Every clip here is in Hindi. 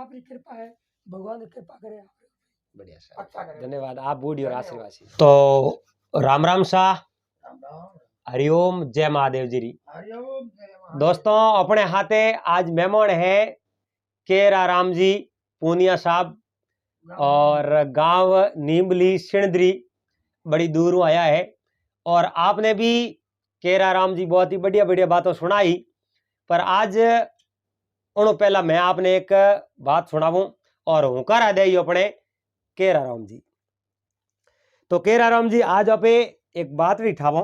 आपकी कृपा है, भगवान की कृपा करे। बढ़िया सर, अच्छा करे। धन्यवाद, आप बूढ़ी और आशीर्वाद। तो राम राम शाह, हरिओम, जय महादेव जी। हरिओम जय महादेव। दोस्तों अपने हाथे आज मेहमान है केरा राम जी पूनिया साहब और गांव नीमली सिणदरी, बड़ी दूरों आया है। और आपने भी केरा राम जी बहुत ही बढ़िया बढ़िया बातों सुनाई, पर आज उन पहला मैं आपने एक बात सुनाऊं और हुकार दे अपने केरा राम जी। तो केरा राम जी आज आप एक बात भी ठावो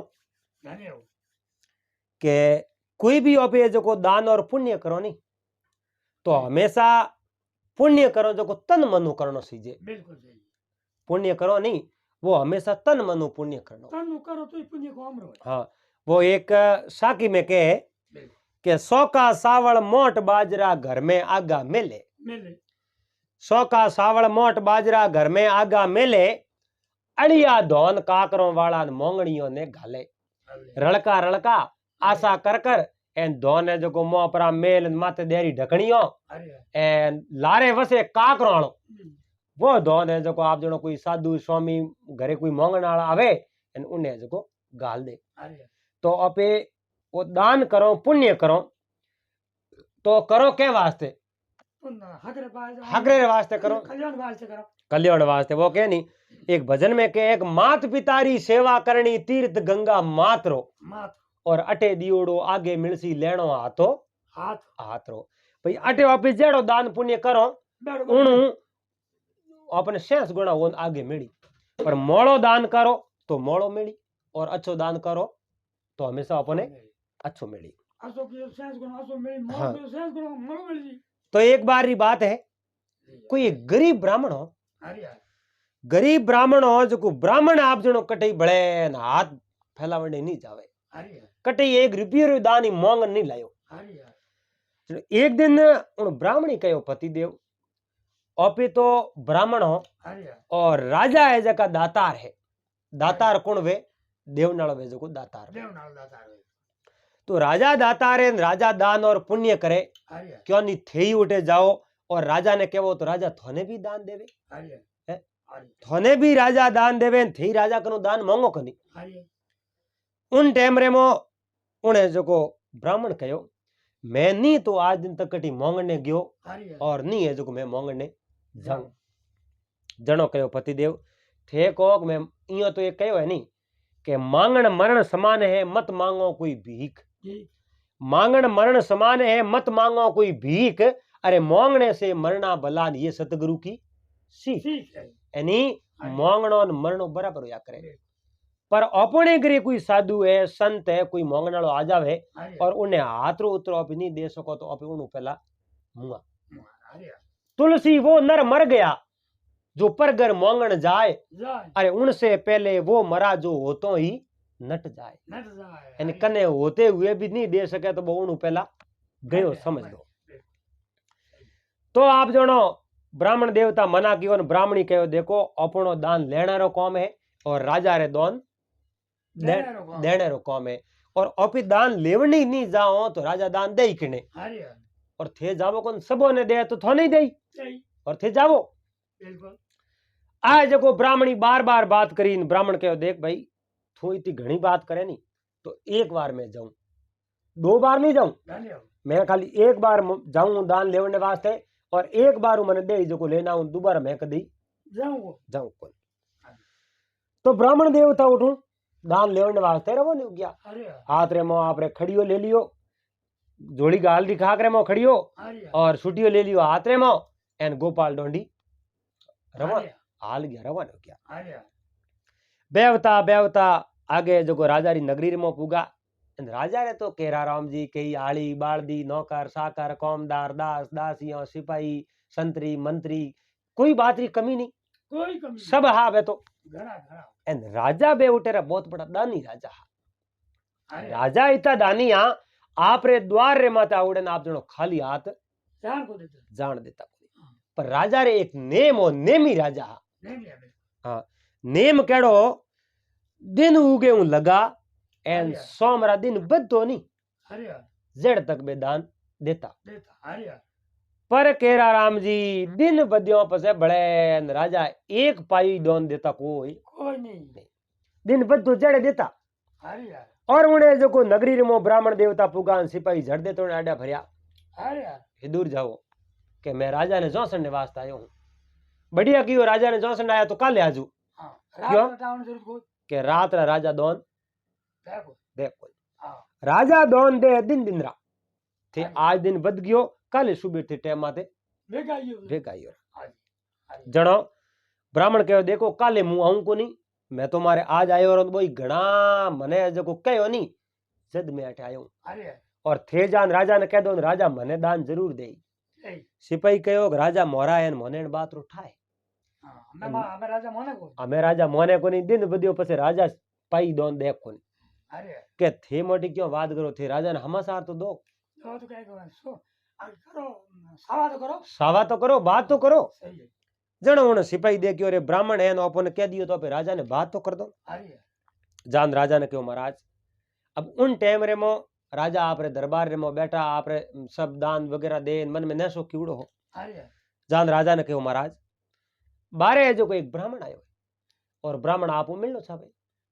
कि कोई भी आप जो दान और पुण्य करो नहीं तो हमेशा पुण्य करो जो तन मनु करनो सीजे। बिल्कुल सही। पुण्य करो नहीं, वो हमेशा तन मनु पुण्य करनो। तन करो तो पुण्य को अमर हो। हाँ, वो एक साकी में कहे कि 100 का सावल मोट बाजरा घर में आगा मिले, 100 का सावल मोट बाजरा घर में आगा मिले, अड़िया धोन काकरों वाला मोंगड़ियों ने घाले। रड़का रड़का आशा कर कर एन धोन है जो मुंह पर मेल माथे देरी ढकणियों एन लारे वसे काकरों, वो धोन है जो आप जो कोई साधु स्वामी घरे कोई मोंगण वाला आवे एन उन्हें जो गाल दे। तो आपे वो दान करो पुण्य करो, तो करो के वास्ते? हगरे वास्ते करो, कल्याण वास्ते करो, कल्याण वास्ते। वो कह नहीं, एक भजन में के एक मात पितारी सेवा करनी तीर्थ गंगा मातरो और अटे दियोड़ो आगे मिलसी लेनो हाथो हाथ हाथरो। भाई अटे वापिस जेड़ो दान पुण्य करो उनु अपने 6 गुणा वो आगे मिली, पर मोड़ो दान करो तो मोड़ो मिली और अच्छो दान करो तो हमेशा अपने अच्छो मिली। हाँ। तो एक बार की बात है, कोई एक गरीब ब्राह्मण हो, गरीब ब्राह्मण हो जो ब्राह्मण आप जनो कटई बड़े हाथ फैलावने नहीं जावे, कटई 1 रुपये दान ही मोंगन नहीं लायो। एक दिन उन ब्राह्मणी कहो पतिदेव ओपी तो ब्राह्मण हो और राजा है जका दातार है। दातार कौन वे? देवनाल वे जो दातार। तो राजा दातार है, राजा दान और पुण्य करे, क्यों नहीं थे उठे जाओ और राजा ने कहो तो राजा थोने भी दान देवे, थोने भी राजा दान देवे, थे राजा कनो दान मांगो कनी। उन टाइम रे मो उन्हें जो ब्राह्मण कहो मैं नहीं तो आज दिन तक कटी मोंगने गयो और नहीं है जो मैं मोंगने जाऊं। जनो कहो पतिदेव थे को मैं इयो तो एक कहो है नहीं कि मांगण मरण समान है मत मांगो कोई भीख, मांगण मरण समान है मत मांगो कोई भीख, अरे मांगने से मरना भला, ये सतगुरु की सीख है। यानी मांगणो और मरणो बराबर होया करे। पर अपने घरे कोई साधु है संत है कोई मोंगनालो आ जावे और उन्हें हाथ रो उतरो आप नहीं दे सको तो आप उन्हें पहला मुआ। तुलसी वो नर मर गया जो परगर मोंगन जाए, अरे उनसे पहले वो मरा जो होतो ही नट जाए। यानी कने होते हुए भी नहीं दे सके तो वो उन्हें पहला गयो समझ लो। तो आप जनो ब्राह्मण देवता मना कियो, ब्राह्मणी कहो देखो अपनो दान लेना रो काम है और राजा रे दान देने रो काम है, और अपी दान लेवनी नहीं जाओ तो राजा दान दे किने, और थे जावो कौन सबो ने दे तो थो नहीं दे और थे जावो। आज जो ब्राह्मणी बार बार बात करी, ब्राह्मण कहो देख भाई तू इतनी घनी बात करे नहीं तो एक बार मैं जाऊं, 2 बार नहीं जाऊं, मैं खाली 1 बार जाऊं दान लेवने वास्ते और 1 बार मैंने दे जो लेना हूं, दोबारा मैं कदी जाऊं कौन। तो ब्राह्मण देवता उठू दान लेवने वास्ते रवो नहीं गया, हाथ रे मो आप रे खड़ियो ले लियो, जोड़ी गाल दिखा करे मो खड़ियो और छुटियो ले लियो हाथ रे मो एन गोपाल डोंडी रवा हाल गया रवान हो गया। बेवता बेवता आगे जो राजा री नगरी रे मो पुगा, राजा रे तो केरा राम जी कई आली बालदी नौकर साकर कौमदार दास दासियों सिपाही संतरी मंत्री कोई बात री कमी नहीं, कोई कमी सब हा वे तो घड़ा राजा बे उठे बहुत बड़ा दानी राजा हा। राजा इतना दानी हा आप रे द्वार रे माता उड़े आप जनो खाली हाथ जान देता। पर राजा रे एक नेम हो, नेमी राजा हा। हाँ, नेम केड़ो दिन उगे हूं लगा एन सोमरा दिन बदतो नहीं, जेड़ तक बे दान देता। पर केरा राम जी दिन बदियों पसे बड़े न राजा एक पाई दोन देता कोई कोई नहीं दिन बद जड़े देता अरे यार और उन्हें जो को नगरी में ब्राह्मण देवता पुगान सिपाही झड़ दे तो आडा भरिया अरे यार ये दूर जाओ कि मैं राजा ने जोसन ने वास्ते आयो हूँ बढ़िया की राजा ने जोसन आया तो काले आजू हाँ क्यों? रात टाउन जरूर कोई के रात रा राजा दोन देखो देखो हाँ राजा दोन दे दिन दिन रा थे हाँ जी। आज दिन बद गयो काले सुबह थे टेम माते भेगा ये भेगा आयो हाँ जी, हाँ जी। जणो ब्राह्मण कहो देखो काले मुंह आऊं को नहीं मैं तो मारे आज आयो और बोई घणा मने जो कहो नहीं जद में अटे आयो अरे यार और थे जान राजा ने कह दो राजा मने दान जरूर दे ए, सिपाही कहो कि राजा मोरा एन मोने न बात उठाए हाँ हमें राजा माने को हमें राजा मोने को नहीं दिन बदियो पसे राजा पाई दोन देख को नहीं अरे यार के थे मोटी क्यों बात करो थे राजा ने हमासार तो दो तो क्या सो आगे करो सावा तो करो सावा तो करो बात तो करो सही है जनो उन्हें सिपाही दे के ब्राह्मण है अपन कह दियो तो फिर राजा ने बात तो कर दो अरे यार जान राजा ने क्यों महाराज अब उन टाइम रे मो राजा आप रे दरबार रे मो बैठा आप रे सब दान वगैरह दे मन में नशो कीड़ो हो अरे यार जान राजा ने क्यों महाराज बारे है जो कोई एक ब्राह्मण आयो और ब्राह्मण आप मिलना चाहे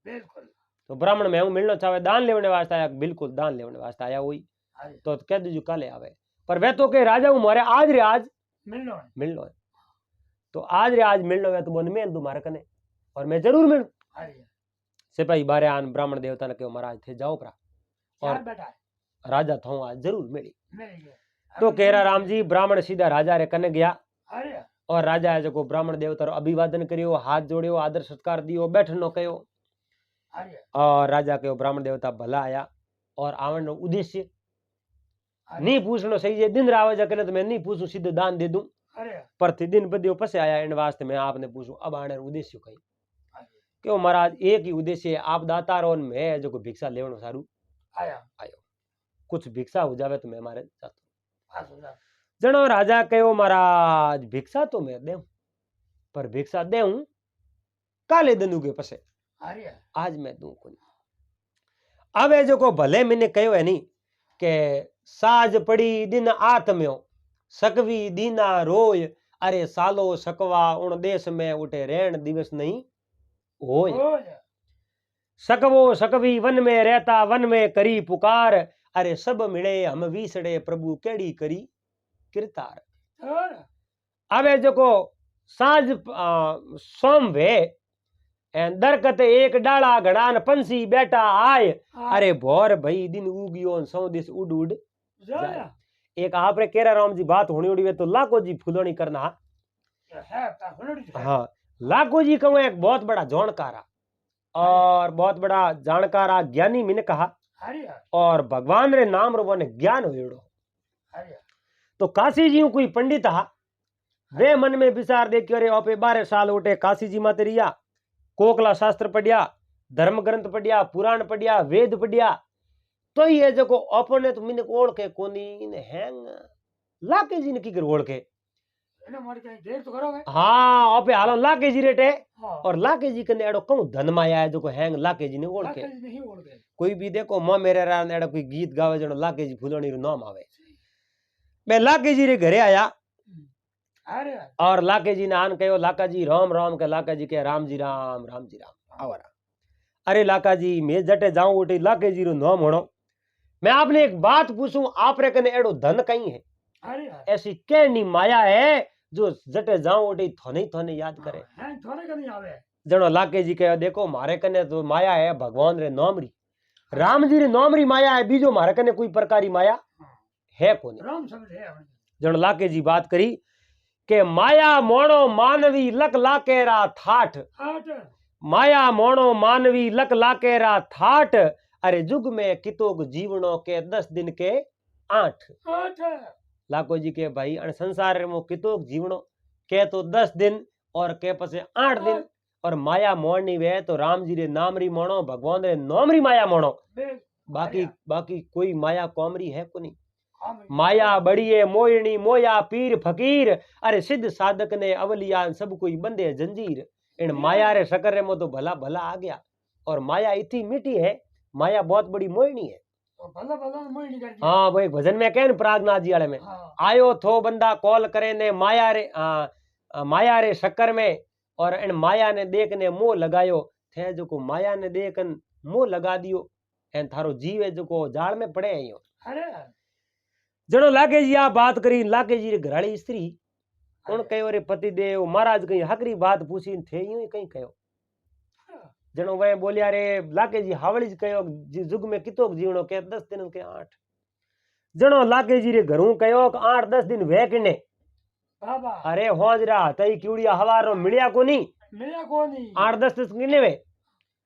बिल्कुल तो ब्राह्मण में मिलना चाहे दान लेने वास्ते आया बिल्कुल दान लेने वास्ते आया हुई अरे तो कह दीजिए काले आवे पर वे तो के राजा मारे आज रे आज मिलनो है मिलनो है तो आज रे आज मिलनो है तो बोन मेल तुम्हारे कने और मैं जरूर मिलूं अरे यार सिपाही बारे आन ब्राह्मण देवता ने क्यों महाराज थे जाओ परा यार और बेटा है राजा था आज जरूर मिली मिल गया तो केरा राम जी ब्राह्मण सीधा राजा रे कने गया अरे यार और राजा जो ब्राह्मण देवता रो अभिवादन करियो हाथ जोड़ियो आदर सत्कार दियो बैठनो कयो अरे यार और राजा के ब्राह्मण देवता भला आया और आवन रो उद्देश्य अरे नहीं पूछनो सही है दिन रावे जकने तो मैं नहीं पूछूं सीधे दान दे दूं अरे यार प्रतिदिन बदियो पसे आया इन वास्ते मैं आपने पूछूं अब आने रो उद्देश्य कही अरे क्यों महाराज एक ही उद्देश्य है आप दाता रो मैं जो भिक्षा लेवनो सारू आया आयो कुछ भिक्षा हो जावे तो मैं मारे जातो पास हो जा जनो राजा कहो महाराज भिक्षा तो मैं देऊं पर भिक्षा देऊं काले दिन उगे पसे अरे यार आज मैं दूं को अब जो को भले मैंने कहो है नहीं के साज पड़ी दिन आत्म्यो सकवी दीना रोय अरे सालो सकवा उन देश में उठे रेण दिवस नहीं होय हो जा सकवो सकवी वन में रहता वन में करी पुकार अरे सब मिले हम वीसड़े प्रभु केड़ी करी किरतार और अबे जो को साज सोम वे दरकत एक डाला घड़ान पंसी बैठा आए अरे भोर भई दिन उगियो सौ दिस उड़ उड़ जा एक आप रे केरा राम जी बात होनी उड़ी वे तो लाखो जी फुलोनी करना है हुनड़ी है हाँ लाखो जी कहूँ एक बहुत बड़ा जानकारा और बहुत बड़ा जानकारा ज्ञानी मैंने कहा अरे यार और भगवान रे नाम रो ने ज्ञान होड़ो अरे यार तो काशी जी कोई पंडित हा वे मन में विचार दे के अरे आपे 12 साल उठे काशी जी माते रिया कोकला शास्त्र पढ़िया धर्म ग्रंथ पढ़िया पुराण पढ़िया वेद पढ़िया तो ये जो को अपने तो मैंने ओळखे कोनी ने हैंग लाके जी ने की कर ओळखे એને મારી કઈ દેર તો કરો ભાઈ हाँ आपे हालो लाके जी रेटे हाँ और लाके जी कने एड़ो कहूं धन माया है जो को हैंग लाके जी ने ओळखे લાગે જ નહીં ઓળખે कोई भी देखो मो मेरे रा एड़ो कोई गीत गावे जणो लाके जी फुलोनी रो नाम आवे मैं लाके जी रे घरे आया अरे यार और लाके जी ने आन कहो लाका जी राम राम के लाका जी के राम जी राम आवरा अरे लाका जी मैं जटे जाऊं उठी लाके जी रो नाम होनो मैं आपने एक बात पूछूं आप रे कने एड़ो धन कहीं है अरे यार ऐसी कहनी माया है जो जटे जाऊं उठी थोने याद करे हैं थोड़े का नहीं आवे जनो लाके जी कहो देखो मारे कने तो माया है भगवान रे नामरी राम जी रे नामरी माया है बीजो मारे कने कोई प्रकारी माया है कोनी राम समझ है अपने जनो लाके जी बात करी के माया मोणो मानवी लक लाकेरा थाठ आठ माया मोणो मानवी लक लाकेरा थाठ अरे जुग में कितोक जीवनों के 10 दिन के 8 आठ लाखो जी के भाई अन संसार में कितोक जीवनों के तो 10 दिन और के पसे 8 दिन और माया मोड़नी वे तो राम जी रे नामरी मोणो भगवान रे नामरी माया मोणो बाकी बाकी कोई माया कौमरी है को नहीं माया बड़िए मोयणी मोया पीर फकीर अरे सिद्ध साधक ने अवलिया सब कोई बंदे जंजीर इन माया रे शकर रे मो तो भला भला आ गया और माया इतनी मीठी है माया बहुत बड़ी मोयणी है तो भला भला मोई नहीं कर दिया। हाँ वो एक भजन में कहे न प्रागनाथ जी वाले में, हाँ आयो थो बंदा कॉल करे ने माया रे शक्कर में, और इन माया ने देख ने मुंह लगायो थे जो को माया ने देख मुंह लगा दियो एन थारो जीव है जो को जाल में पड़े आयो। अरे जनो लागे जी आ बात करी लागे जी रे घराड़ी स्त्री उन कहो रे पति देव महाराज कहीं हकरी बात पूछी थे यूं ही कहीं कहो। जनो वे बोलिया रे लागे जी हावड़ी ज कहो जुग में कितो जीवनो के 10 दिन के 8। जनो लागे जी रे घरू कहो 8-10 दिन वे किने बाबा अरे होजरा तई क्यूड़िया हवारो मिलिया कोनी मिला को नहीं 8-10 दिन किने वे।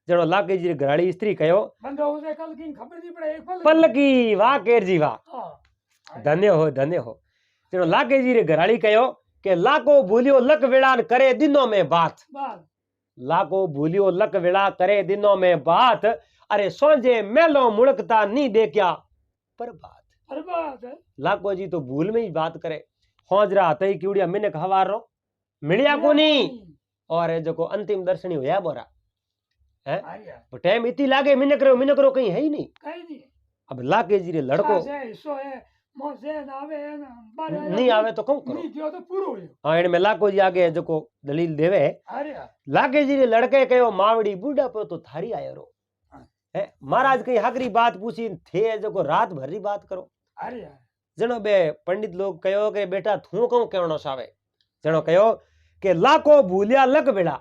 जनो लागे जी रे घराड़ी स्त्री कहो बंदा उसे कल की खबर नहीं पड़े एक पल की वाह केर जी वाह हाँ धन्य हो धन्य हो। जनो लागे जी रे घराड़ी कहो के लाको भूलियो लक वेड़ान करे दिनों में बात, बात लाको भूलियो लक वेड़ा करे दिनों में बात, अरे सोजे मेलो मुड़कता नी दे क्या पर बात। अरे बात है लाको जी तो भूल में ही बात करे होजरा तई क्यूड़िया मिनक हवारो मिलिया कोनी और ये जो को अंतिम दर्शनी होया बोरा है आया वो टाइम इतनी लागे मिनक रो कहीं है ही नहीं। कहीं नहीं अब लागे जी रे लड़को सास है सो है मोसे आवे है ना बारे नहीं आवे तो कौन करो। नहीं दियो तो पूरो हो हाँ इन में लाको जी आगे जो को दलील देवे अरे लागे जी रे लड़के कहो मावड़ी बूढ़ा पे तो थारी आयो रो है महाराज कहीं हकरी बात पूछी थे जो को रात भर री बात करो। अरे जनो बे पंडित लोग कहो के बेटा थू कहूं कहनो सावे जनो कहो के लाको भूलिया लक बेड़ा,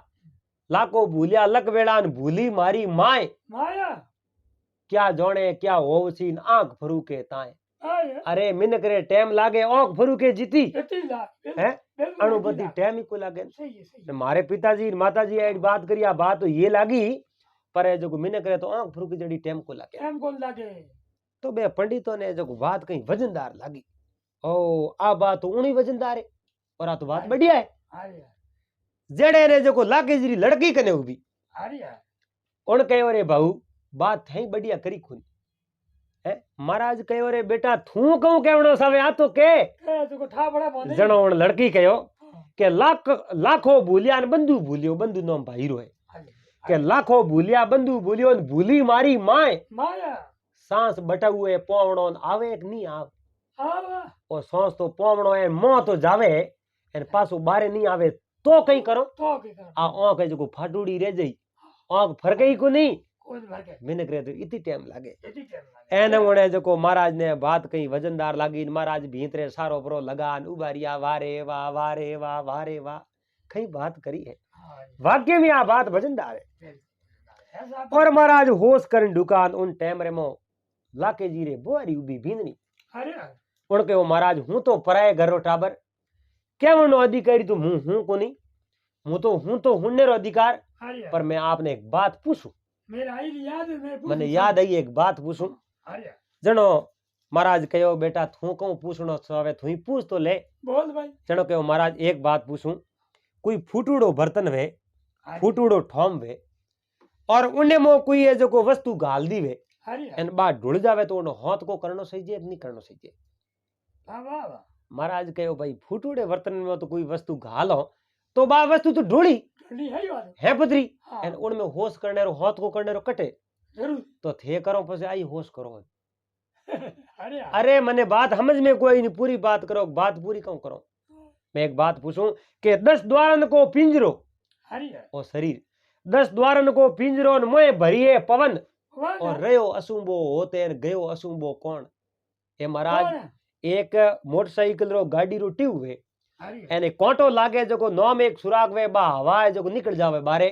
लाको भूलिया लक बेड़ा न भूली मारी माए माया क्या जोणे क्या होवसीन आंख फरू के ताए। आया अरे मिनक रे टाइम लागे आंख फरू के जीती इतनी ला है बिल्कुल अणुबद्धि इतनी टाइम ही को लागे। सही है सही ने मारे पिताजी माताजी ऐड बात करी आ बात तो ये लागी पर जो मिनक रे तो आंख फरू की जड़ी टाइम को लागे। टाइम को लागे तो बे पंडितों ने जो बात कहीं वजनदार लागी ओ आ बात तो उनी वजनदार है और आ तो बात बढ़िया है। अरे जेड़े ने जो लागे जी लड़की कने उभी अरे उन कहो रे भाऊ बात थई बढ़िया करी खून है महाराज कहो रे बेटा थू कहूं कहणो सावे आ तो के तो ठा बड़ा बोले जणो उन लड़की कहो के लाखों भूलिया न बंधु भूलियो बंधु नाम भाई रो है के लाखों भूलिया बंधु भूलियो न भूली मारी माए माया सांस बटाउए पोवणो न आवे एक नहीं आव आवा और सांस तो पोवणो है मोह तो जावे एन पासो बारे नहीं आवे तो कहीं करो तो के कर आ आंख है जो फाटूड़ी रह जाई आंख फरकई को नहीं कोई भर के मिनक रे तो इतनी टाइम लागे इतनी टाइम लागे एने उणे जो महाराज ने बात कहीं वजनदार लागी महाराज भीतरे सारो परो लगान उबारिया वारे वाह वारे वाह वारे वाह कहीं बात करी है वाक्य में आ बात वजनदार है। ऐसा और महाराज होश कर दुकान उन टाइम रे मो लाके जी रे बोरी उबी भींदनी अरे उनके वो महाराज हूं तो पराए घर रो टाबर क्या उनो अधिकारी तो हूं कोनी हूं तो हुन्ने रो अधिकार अरे पर मैं आपने एक बात पूछूं मेरा आई याद है मैं मने याद आई एक बात पूछूं अरे जनो महाराज कहो बेटा थू कहूं पूछनो सवे थू ही पूछ तो ले बोल भाई जनो कहो महाराज एक बात पूछूं कोई फूटूड़ो बर्तन वे फूटूड़ो ठोम वे और उन्हें मो कोई है जो को वस्तु गाल दी वे अरे एन बात ढुल जावे तो उन्हें हाथ को करनो सही जे नहीं करनो सही जे। वाह वाह वाह महाराज कहो भाई फूटूड़े बर्तन में तो कोई वस्तु घालो तो बा वस्तु तो ढूली ठंडी है याद है पदरी हाँ एन उनमें होश करने रो हाथ को करने रो कटे जरूर तो थे करो पसे आई होश करो। अरे अरे मने बात समझ में कोई नहीं पूरी बात करो बात पूरी क्यों करो। मैं एक बात पूछूं कि 10 द्वारन को पिंजरो अरे और शरीर 10 द्वारन को पिंजरो न मोए भरिए पवन वाह और रयो असुंबो होते न गयो असुंबो कौन। ए महाराज एक मोटरसाइकिल रो गाड़ी रो ट्यूब है अरे एने कांटो लागे जो को नौ में एक सुराग वे बा हवा है जो को निकल जावे बारे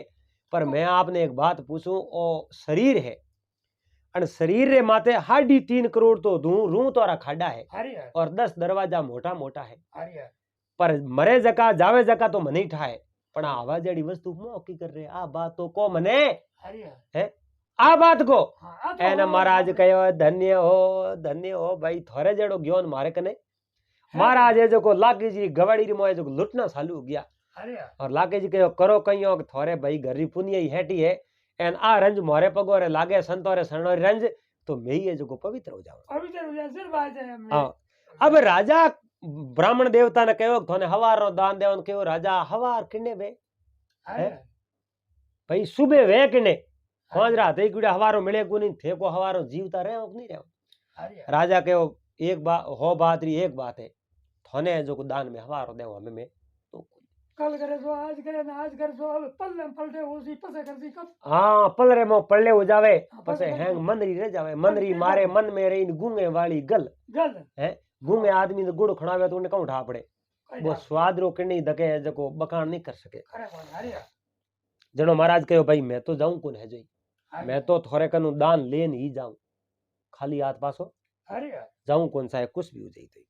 पर मैं आपने एक बात पूछूं ओ शरीर है अन शरीर रे माथे 3.5 करोड़ तो रू तोरा खाड़ा है अरे और 10 दरवाजा मोटा मोटा है अरे पर मरे जका जावे जका तो मने ही ठाए पण आवा जड़ी वस्तु मो की कर रे आ बात तो को मने अरे है आ बात को हाँ एने महाराज कहो धन्य हो भाई थोड़े जड़ो ज्ञान मारे कने महाराज है जो को लागे जी गवाड़ी री मोए जो लुटना चालू हो गया अरे और लागे जी कहो करो कहियो थोड़े भाई घरी पुनिया ही हेटी है एन आ रंज मोरे पगो रे लागे संतो रे सणो रंज तो मैं ही है जो को पवित्र हो जाओ अभी तो जैसे बात है हां अब राजा ब्राह्मण देवता ने कहो थोने हवार रो दान देवन कहो राजा हवार किने वे अरे भाई सुबह वे किने खोज रहा थे गुड़ा हवारो मिले को नहीं थे को हवारो जीवता रहे हो नहीं रहे अरे राजा कहो एक बात हो बात री एक बात है थाने जो को दान में हवारो देव हमें में तो कल करे तो आज करे ना आज करे तो अब पल्ले पलटे उसी पसे कर दी कब हाँ पलरे मो पड़ले हो जावे हाँ, पसे पसे हैंग कर मंदरी रह जावे मंदरी मारे मन में रही गूंगे वाली गल गल है गूंगे आदमी तो गुड़ खड़ावे तो उन्हें कौन उठा पड़े कई वो डाल स्वाद रो किन्नी धके जको बखान नहीं कर सके करे कौन अरे जनो महाराज कहो भाई मैं तो जाऊं कौन है जोई अरे मैं तो थोड़े कनु दान लेन ही जाऊं खाली हाथ पासो अरे जाऊं कौन सा है कुछ भी हो जाई तो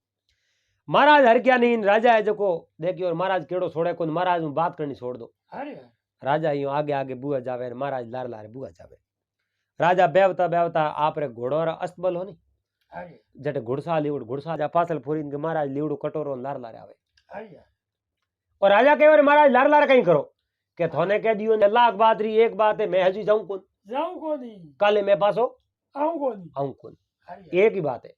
महाराज हर क्या नहीं राजा है जको देखियो और महाराज केड़ो छोड़े कौन महाराज में बात करनी छोड़ दो अरे राजा यूं आगे आगे बुआ जावे और महाराज लार लारे बुआ जावे राजा बेवता बेवता आप रे घोड़ो रा अस्तबल हो नी अरे जटे घुड़सा लीवड़ घुड़सा जा पासल फोरीन के महाराज लीवड़ो कटोरो लार लारे आवे अरे और राजा कहे महाराज लार लार कहीं करो के थोने कह दियो ने लाख बात री एक बात है मैं हजी जाऊं कौन जाऊं कोनी काले मैं पासो आऊं कोनी आऊं कौन अरे एक ही बात है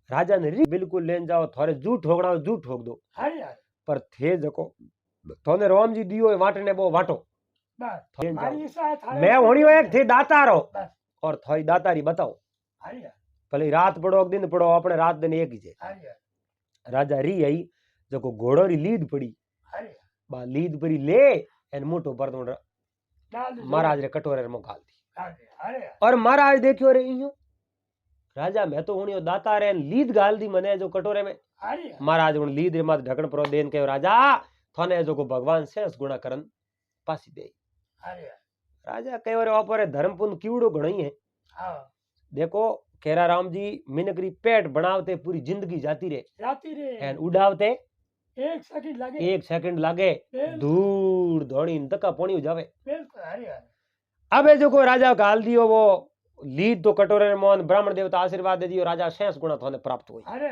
राजा ने री बिल्कुल लेन जाओ थोड़े जूठ ठोकना जूठ ठोक दो अरे पर थे जको थोने राम जी दियो वाटने बो वाटो बस लेन मारी जाओ इच्छा है थारे मैं होनियो एक थे दातारो बस और थोड़ी दातारी बताओ अरे भले रात पड़ो दिन पड़ो अपने रात दिन एक ही छे अरे राजा री आई जको घोड़ो री लीद पड़ी अरे बा लीद पड़ी ले एन मोटो परदो डाल दो महाराज रे कटोरे में गाल दी अरे अरे और महाराज देखियो रे इयो राजा मैं तो हुनियो दाता रे लीद गाल दी मने जो कटोरे में अरे महाराज उन लीद रे मत ढकन परो देन के राजा थाने जो को भगवान शेष गुणा करन पासी दे अरे राजा कहे रे वापरे धर्म पुण्य कीवड़ो घणई है हाँ देखो केरा राम जी मिनकरी पेट बनावते पूरी जिंदगी जाती रे जाती रे एन उड़ावते एक सेकंड लगे एक सेकंड लागे बिल्कुल दूर दौड़ी धक्का पौनी हो जावे बिल्कुल अरे अबे जो को राजा गाल दियो वो लीद तो कटोरे में मोहन ब्राह्मण देवता आशीर्वाद दे दियो राजा शेष गुणा थाने प्राप्त हुई अरे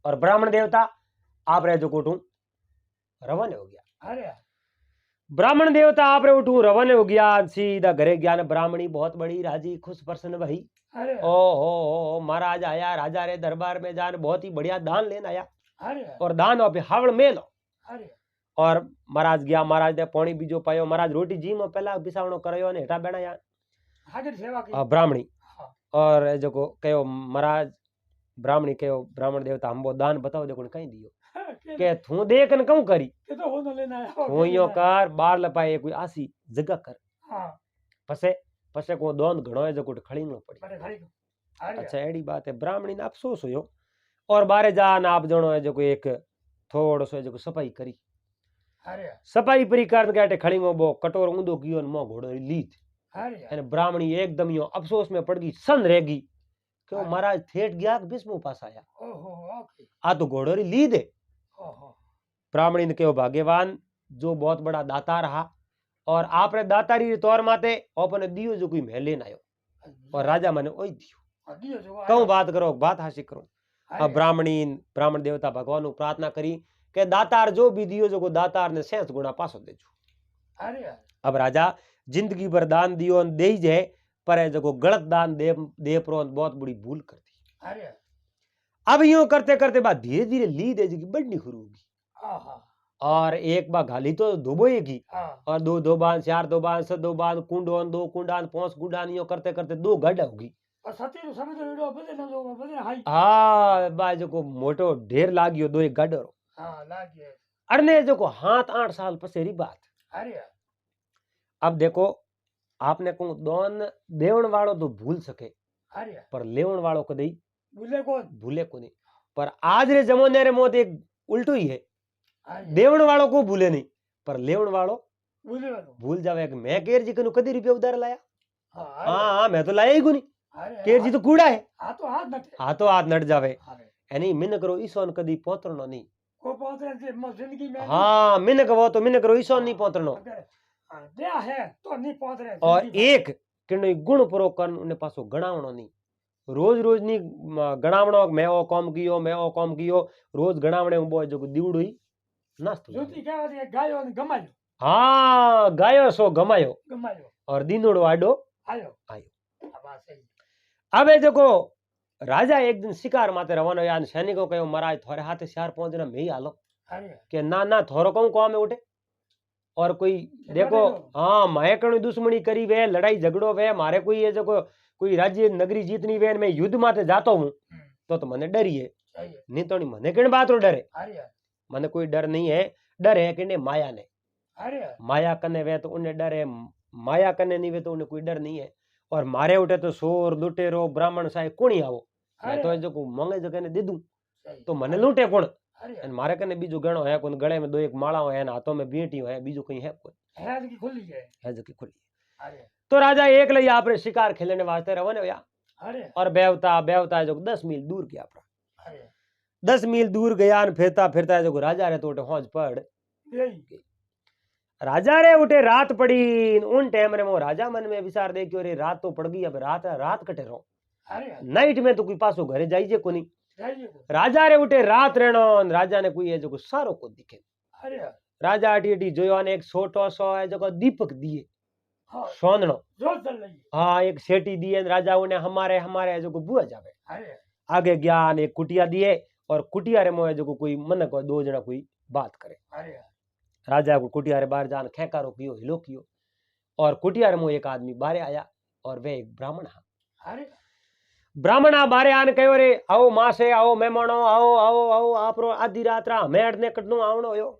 और ब्राह्मण देवता आप रे जो कोटू रवाने हो गया अरे ब्राह्मण देवता आप रे उठू रवाने हो गया सीधा घरे ज्ञान ब्राह्मणी बहुत बड़ी राजी खुश प्रसन्न भई अरे ओ हो महाराज आया राजा रे दरबार में जान बहुत ही बढ़िया दान लेन आया अरे और दान पे हावड़ मेलो अरे और महाराज गया महाराज ने पानी बीजो पायो महाराज रोटी जी में पहला बिसावणो करयो ने हेठा बेणाया हाजिर सेवा की ब्राह्मणी हाँ और जो को कहो महाराज ब्राह्मणी कहो ब्राह्मण देवता हमको दान बताओ देखो कहीं दियो के थू देख न कहूं करी के तो होनो लेना है थू यो कर बार लपाए कोई आसी जगह कर हाँ पसे पसे को दोन घणो है जो कुट खड़ी न पड़ी अरे खड़ी अरे अच्छा एड़ी बात है ब्राह्मणी ने अफसोस होयो और बारे जान आप जणो है जो कोई एक थोड़ो सो जो सफाई करी अरे सफाई परी कर गाटे खड़ी बो कटोर ऊंधो कियो न मो घोड़ो लीध अरे અને ब्राह्मणी एकदम यो अफसोस में पड़ गई सन रह गई क्यों हाँ। महाराज ठेठ गया कि बिस्मु पास आया ओहो ओके आ तो घोड़ो री ली दे ओहो ब्राह्मणी ने कहो भाग्यवान जो बहुत बड़ा दाता रहा और आप रे दातारी रे तौर माते अपने दियो जो कोई महलेन आयो और राजा मने ओई दियो दियो जो कहूं बात करो बात हासिल करो अब अरे ब्राह्मण देवता भगवान नु प्रार्थना करी के दातार जो भी दियो जो को दातार ने 6 गुणा पासो देजो अरे अब राजा जिंदगी भर दान दियो न दे जाए पर है जो गलत दान दे प्रो बहुत बड़ी भूल कर दी अरे अब यूं करते करते बाद धीरे धीरे ली दे जी बढ़नी शुरू होगी आहा और एक बार गाली तो धोबोएगी हाँ और दो दो बांध चार दो बांध दो बांध कुंडोन दो कुंडान 5 कुंडान यूं करते करते 2 गड्ढा होगी और सती रो समय तो वीडियो बदे न जो बदे हाई हाँ बाजू को मोटो ढेर लागियो 2 एक गड्ढो हाँ लागे अरने जो को हाथ 8 साल पसेरी बात अरे अब देखो आपने कहूं दोन देवण वालो तो भूल सके अरे पर लेवण वालो कदई बोले कौन भूले को नहीं पर आज रे जमाने रे मोत एक उल्टो ही है अरे देवण वालों को भूले नहीं पर लेवण वालों बोले वालो भूल जावे कि मैं केर जी कनु कदी रुपया उधार लाया हाँ हाँ मैं तो लाया ही कोनी अरे केर जी तो कूड़ा है हाथ तो हाथ नटे हाथों हाथ नट जावे अरे एनी मिन करो ईसोन कदी पोतरनो नहीं को पहुंचे से जिंदगी में हाँ मिन कहो तो मिन करो ईसोन नहीं पोतरनो अगर दया है तो नहीं पहुंच रहे और जिंदगी भर। एक किनो गुण पुरो करन उन्हें पासो गणावणो नहीं रोज रोज नहीं गणावणो मैं ओ कॉम कियो रोज गणावणे बो जो दीवड़ो ही नास्तो ज्योति क्या होती है गायो ने गमायो हाँ गायो सो गमायो और दीनोड़ो आडो आयो आयो अब बात सही अबे देखो राजा एक दिन शिकार माते रवानो यान सैनिकों कहो महाराज थोड़े हाथे शहर पहुंचना मैं ही आलो अरे के ना थोरो कहूं को में उठे और कोई देखो लड़े लो। हाँ माए कणु दुश्मनी करी वे लड़ाई झगड़ो वे मारे कोई ये जो कोई राज्य नगरी जीतनी वे मैं युद्ध माते जातो हूँ तो मने डरी है सही है नहीं तो मने किन बात रो डर है अरे यार मने कोई डर नहीं है डर है कि माया ने अरे यार माया कने वे तो उन्हें डर है माया कने नहीं वे तो उन्हें कोई डर नहीं है और मारे उठे तो सोर लुटेरो ब्राह्मण साहे कोणी आवो मैं तो जो को मांगे जो कने दे दूं सही तो मने लूटे कोण अरे यार अने मारे कने बीजो गणो है कोन गळे में दो एक माला है हाथों में बींटी है बीजो कहीं है कोई हैज की खुली है जो की खुली अरे तो राजा एक लई आपरे शिकार खेलने वास्ते रवाने या अरे और बेवता बेवता जो 10 मील दूर गया आपरा अरे 10 मील दूर गया और फिरता फिरता जो राजा रे तो उठे हौज पड़ यही राजा रे उठे रात पड़ी उन टाइम रे मो राजा मन में विचार दे कि अरे रात तो पड़ गई अब रात रात कटे रहो अरे यार नाइट में तो कोई पासो घरे जाइजे कोनी जाइए को राजा रे उठे रात रहनो राजा ने कोई है जो सारो को दिखे अरे यार राजा अटी अटी जोयो ने एक छोटो सो है जो दीपक दिए हाँ सोननो जो चल रही है हाँ एक सेठी दिए राजा उन्हें हमारे हमारे जो बुआ जावे अरे यार आगे ज्ञान एक कुटिया दिए और कुटिया रे मोए जो कोई मन को दो जना कोई बात करे अरे यार राजा को कुटिया रे बाहर जान खेकारो कियो हिलो कियो और कुटिया रे मोए एक आदमी बाहर आया और वे एक ब्राह्मण हा अरे ब्राह्मण आ बारे आने कहो रे आओ मासे आओ मेहमानो आओ आओ आओ आपरो आधी रात रा मेड़ ने कटनो आवणो यो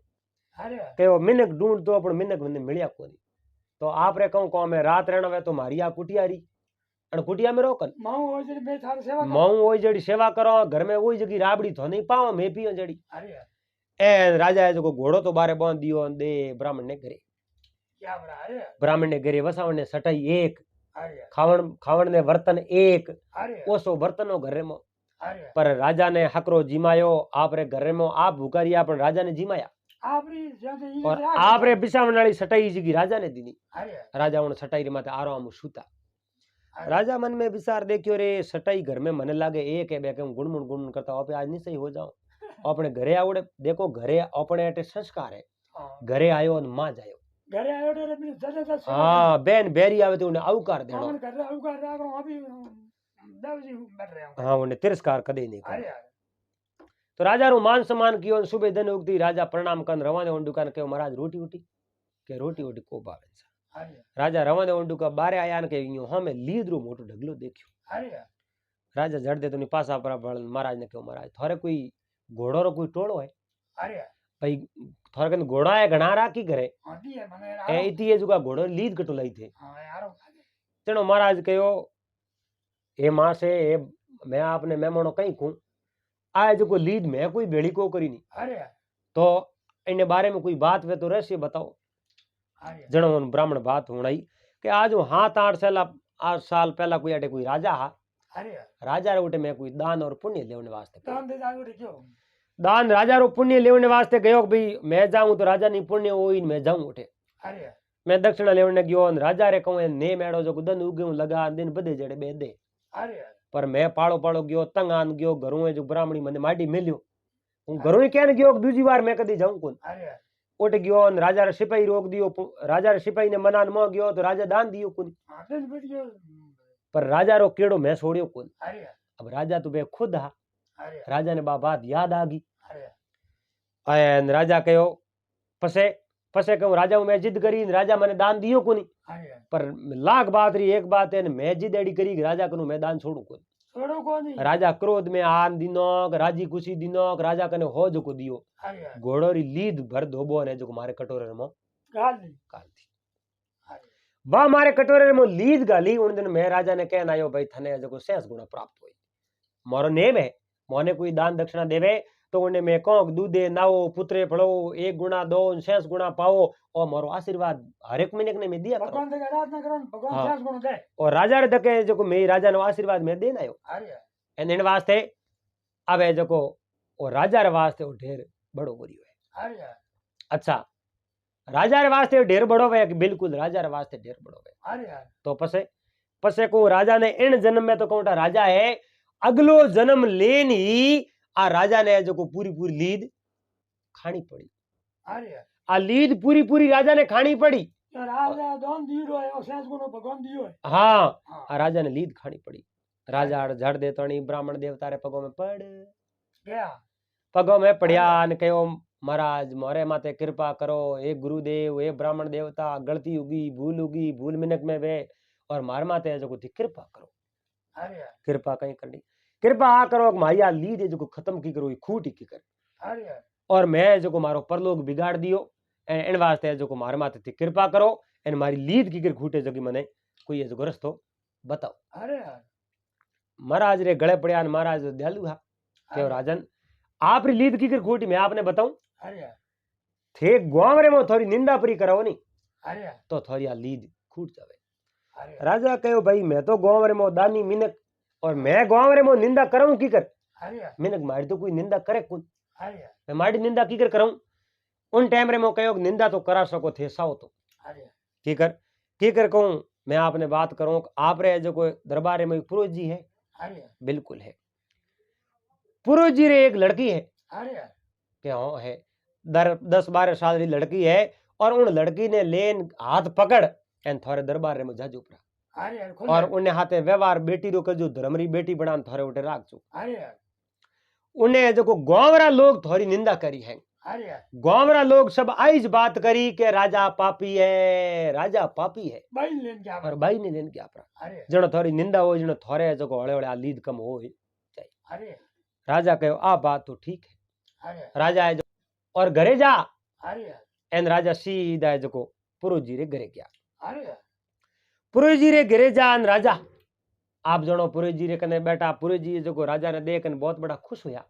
अरे यार कहो मिनक ढूंढ तो पण मिनक मने मिलिया कोनी तो आप रे कहूं को में रात रहना वे तो मारी आ कुटिया री अन कुटिया में रोकन माऊ हो जड़ी मैं थार सेवा कर मऊ ओई जड़ी सेवा करो घर में ओई जगी राबड़ी तो नहीं पाओ मैं पियो जड़ी अरे यार ए राजा जो घोड़ो तो बारे बांध दियो दे ब्राह्मण ने घरे क्या बरा अरे यार ब्राह्मण ने घरे वसावण ने सटाई एक अरे यार खावण खावण ने बर्तन एक अरे यार ओसो बर्तनो घरे में अरे यार पर राजा ने हकरो जिमायो आप रे घरे में आप भूकारिया पण राजा ने जिमाया आपरी ज्यादा ये और आप रे बिसावण वाली सटाई जगी राजा ने दीनी अरे यार राजा उन सटाई रे माथे आराम सूता अरे राजा मन में विचार देखियो रे सटाई घर में मने लागे एक है बेके गुणमुण गुणमुण करता हो आज नहीं सही हो जाओ अपने घरे आवड़े देखो घरे अपने अटे संस्कार है हाँ घरे आयो और मां जायो घरे आयो तो रे मेरे ज्यादा हाँ बेन बेरी आवे तो उन्हें आवकार देनो हमन कर रहा हूं कर रहा हूं अभी दाऊजी बैठ रहे हूं हाँ उन्हें तिरस्कार कदे नहीं अरे कर यार तो राजा रो मान सम्मान कियो और सुबह दिन उगती राजा प्रणाम कन रवाने उन दुकान के महाराज रोटी उठी के रोटी उठी को भावे छे अरे यार राजा रवाने उन दुका बारे आया न के यूं हमें लीदरो मोटो ढगलो देखियो अरे यार राजा जड़ दे तो नी पासा पर महाराज ने कहो महाराज थारे कोई घोड़ो रो कोई टोळो है अरे यार भाई थारे कन घोड़ा है घणा राखी करे हाँ दी है मने ए इती ये जुगा घोड़ो लीद कटो लाई थे हाँ यार तेनो महाराज कहो ए मां से ए मैं आपने मेहमानो कहीं कहूं आए जो लीद में कोई बेड़ी को करी नहीं अरे यार तो इन बारे में कोई बात वे तो रहस्य बताओ अरे यार जनो उन ब्राह्मण बात होनाई कि आज 7-8 साल पहला कोई अटे कोई राजा हा अरे यार राजा रे उठे मैं कोई दान और पुण्य लेने वास्ते गयो। दान दे जाओ रे क्यों दान राजा रो पुण्य लेने वास्ते गयो कि भाई मैं जाऊं तो राजा नहीं पुण्य होई मैं जाऊं उठे अरे यार मैं दक्षिणा लेने गयो और राजा रे कहूं ने मेड़ो जो दन उगे लगा दिन बदे जड़े बे दे अरे यार पर मैं पाड़ो पाड़ो गयो तंग आन गयो घरों जो ब्राह्मणी मने माटी मिलियो हूँ घरों ही क्या गयो दूजी बार मैं कदी जाऊं कोन अरे यार उठ गयो और राजा रे सिपाही रोक दियो राजा रे सिपाही ने मनान मो गयो तो राजा दान दियो कोन हाँ दिन बैठ गयो पर राजा रो केड़ो मैं छोड़ियो कोन अरे यार अब राजा तो बे खुद हा अरे यार राजा ने बात याद आ गई अरे यार एन राजा कहो पसे पसे कहूं राजा मैं जिद करी राजा मैंने दान दियो कोनी अरे यार पर लाख बात रही एक बात है मैं जिद एडी करी राजा कनु मैं दान छोड़ू कोनी छोड़ो को नहीं राजा क्रोध में आन दिनो राजी खुशी दिनो राजा कने हो जो को दियो अरे यार घोड़ो री लीद भर धोबो ने जो मारे कटोरे में गाल दी काल थी अरे बा मारे कटोरे में लीद गाली उन दिन मैं राजा ने कहना आयो भाई थने जो शेष गुणा प्राप्त होई मोरो नेम है मोने कोई दान दक्षिणा देवे तो उन्हें मैं कहूं दूधे नाओ पुत्रे फड़ो 1 गुणा 2 शेष गुणा पाओ और मोरो आशीर्वाद हर एक महीने ने मैं दिया करो भगवान देगा रात ना करो भगवान हाँ। सास गुण दे और राजा रे दके जो मैं राजा नो आशीर्वाद मैं देना आयो अरे यार एन इन वास्ते अबे जो और राजा रे वास्ते वो ढेर बड़ो बोरियो है अरे यार अच्छा राजा रे वास्ते ढेर बड़ो है कि बिल्कुल राजा रे वास्ते ढेर बड़ो है अरे यार तो पसे पसे को राजा ने इन जन्म में तो कहूटा राजा है अगलो जन्म लेनी आ राजा ने जो को पूरी पूरी लीद खानी पड़ी अरे यार आ लीद पूरी पूरी राजा ने खानी पड़ी यार राजा दान दियो है और सास गुण भगवान दियो है हाँ हाँ आ राजा ने लीद खानी पड़ी राजा झड़ दे तणी ब्राह्मण देवता रे पगों में पड़ गया पगों में पड़िया ने कहो महाराज मोरे माते कृपा करो हे गुरुदेव हे ब्राह्मण देवता गलती होगी भूल मिनक में वे और मार माते जो को थी कृपा करो अरे यार कृपा कहीं करनी कृपा आ करो कि मारी आ लीद है जो खत्म की करो खूट की कर अरे यार और मैं जो मारो परलोक बिगाड़ दियो इन वास्ते जो मारे माथे थी कृपा करो एन मारी लीद की कर खूटे जो मने कोई ये जो रस्तो बताओ। अरे यार महाराज रे गले पड़िया महाराज दयालु हा के राजन आप री लीद की कर खूटी मैं आपने बताऊं अरे यार थे गांव रे में थोड़ी निंदा परी कराओ नहीं अरे यार तो थोड़ी आ लीद खूट जावे। अरे यार राजा कहो भाई मैं तो गांव रे में दानी मिनक और मैं गांव रे में निंदा कराऊं की कर अरे यार मिनक मारी तो कोई निंदा करे कौन अरे यार मैं मारी निंदा की कर कराऊं उन टाइम रे मैं कहो निंदा तो करा सको थे साओ तो अरे यार की कर कहूं मैं आपने बात करूं आप रे जो कोई दरबार में पुरोहित जी है अरे यार बिल्कुल है पुरोहित जी रे एक लड़की है अरे यार कि हाँ है 10-12 साल की लड़की है और उन लड़की ने लेन हाथ पकड़ एन थारे दरबार रे में जाजू पड़ा अरे यार और उन्हें हाथे व्यवहार बेटी रो कजू धर्मरी बेटी बना थारे उठे राख चुक अरे यार उन्हें जो गांवरा लोग थोड़ी निंदा करी है अरे यार गांवरा लोग सब आइज बात करी के राजा पापी है भाई लेन क्या और भाई ने लेन क्या पड़ा अरे जनो थोड़ी निंदा हो जनो थोड़े जो हड़े हड़े आ लीद कम हो अरे यार राजा कहो आ बात तो ठीक है अरे यार राजा है जो और घरे जा अरे यार एन राजा सीधा है जो पुरोहित जी रे घरे गया अरे यार पुरोहित जी रे घरे जा एन राजा आप जनो पुरोहित जी रे कने बैठा पुरोहित जी जो राजा ने देख बहुत बड़ा खुश हुआ